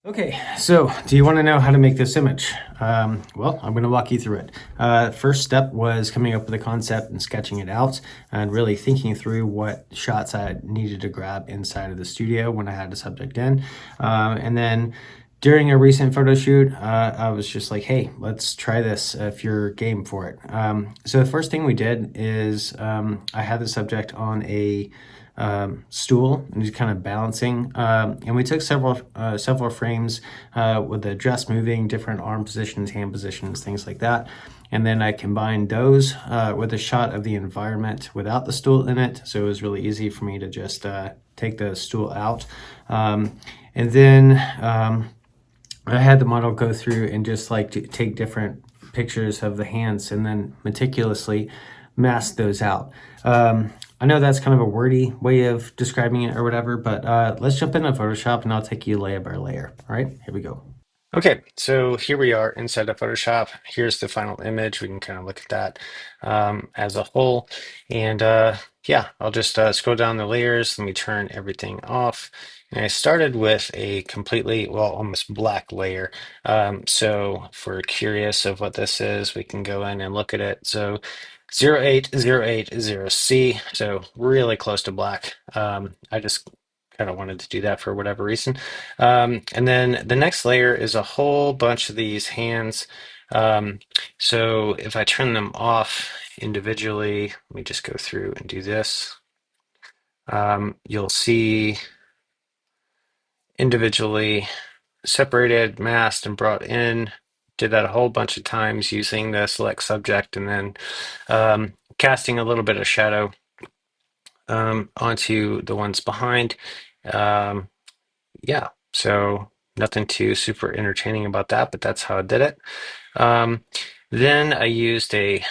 Okay, so do you want to know how to make this image? Well, I'm going to walk you through it. First step was coming up with a concept and sketching it out and really thinking through what shots I needed to grab inside of the studio when I had the subject in. And then during a recent photo shoot, I was just like, hey, let's try this if you're game for it. So the first thing we did is I had the subject on a stool and just kind of balancing. And we took several frames with the dress moving, different arm positions, hand positions, things like that. And then I combined those with a shot of the environment without the stool in it. So it was really easy for me to just take the stool out. And then I had the model go through and just like to take different pictures of the hands and then meticulously mask those out. I know that's kind of a wordy way of describing it or whatever, but let's jump into Photoshop and I'll take you layer by layer. All right, here we go. Okay, so here we are inside of Photoshop. Here's the final image. We can kind of look at that as a whole. And yeah, I'll just scroll down the layers. Let me turn everything off. And I started with a completely, well, almost black layer. So if we're curious of what this is, we can go in and look at it. So 08080C, so really close to black. I just kind of wanted to do that for whatever reason. And then the next layer is a whole bunch of these hands. So if I turn them off individually, let me just go through and do this. You'll see individually separated, masked, and brought in. Did that a whole bunch of times using the select subject and then casting a little bit of shadow onto the ones behind. Um, yeah, so nothing too super entertaining about that, but that's how I did it. Um, then I used a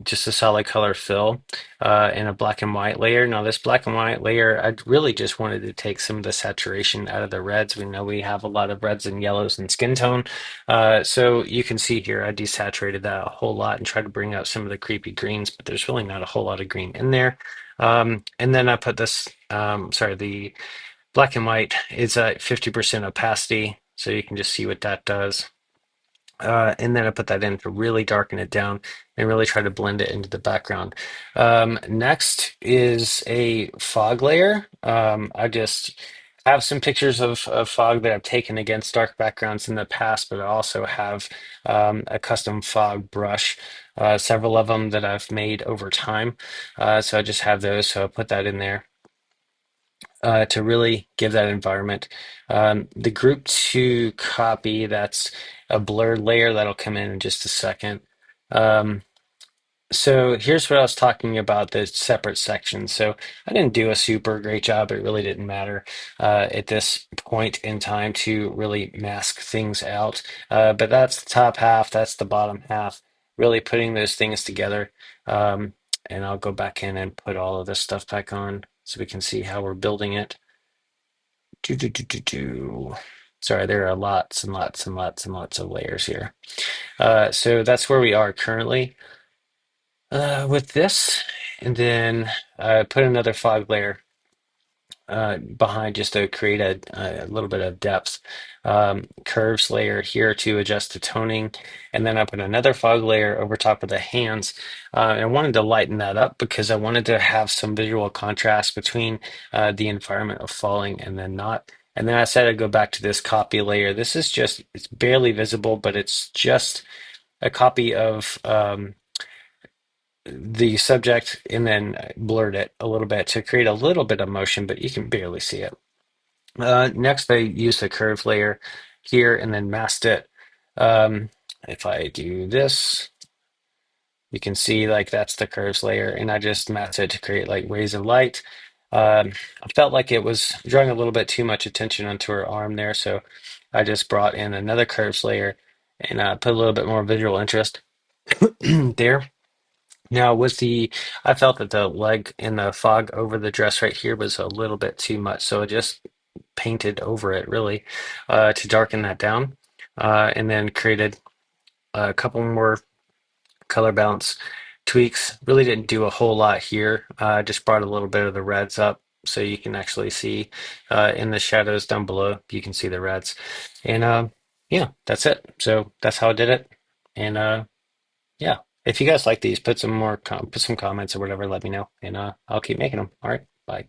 just a solid color fill in a black and white layer. Now this black and white layer, I really just wanted to take some of the saturation out of the reds. We know we have a lot of reds and yellows in skin tone. So you can see here, I desaturated that a whole lot and tried to bring out some of the creepy greens, but there's really not a whole lot of green in there. And then I put this, sorry, the black and white is at 50% opacity, so you can just see what that does. And then I put that in to really darken it down and really try to blend it into the background. Next is a fog layer. I just have some pictures of fog that I've taken against dark backgrounds in the past, but I also have a custom fog brush, several of them that I've made over time. So I just have those, so I put that in there to really give that environment. The group 2 copy, that's a blurred layer that'll come in just a second. So here's what I was talking about, the separate sections. So I didn't do a super great job. It really didn't matter at this point in time to really mask things out. But that's the top half, that's the bottom half, really putting those things together. And I'll go back in and put all of this stuff back on so we can see how we're building it. Sorry, there are lots and lots and lots and lots of layers here. So that's where we are currently with this. And then put another fog layer behind just to create a little bit of depth. Curves layer here to adjust the toning. And then I put another fog layer over top of the hands. And I wanted to lighten that up because I wanted to have some visual contrast between the environment of falling and then not. And then I said I'd go back to this copy layer. This is just, it's barely visible, but it's just a copy of the subject and then blurred it a little bit to create a little bit of motion, but you can barely see it. Next, I used the curve layer here and then masked it. If I do this, you can see like that's the curves layer, and I just masked it to create like rays of light. I felt like it was drawing a little bit too much attention onto her arm there, so I just brought in another curves layer and put a little bit more visual interest there. Now, I felt that the leg in the fog over the dress right here was a little bit too much, so I just painted over it really to darken that down, and then created a couple more color balance tweaks. Really didn't do a whole lot here. Just brought a little bit of the reds up so you can actually see in the shadows down below, you can see the reds. And yeah, that's it. So that's how I did it. And yeah, if you guys like these, put some comments or whatever, let me know, and I'll keep making them. All right, bye.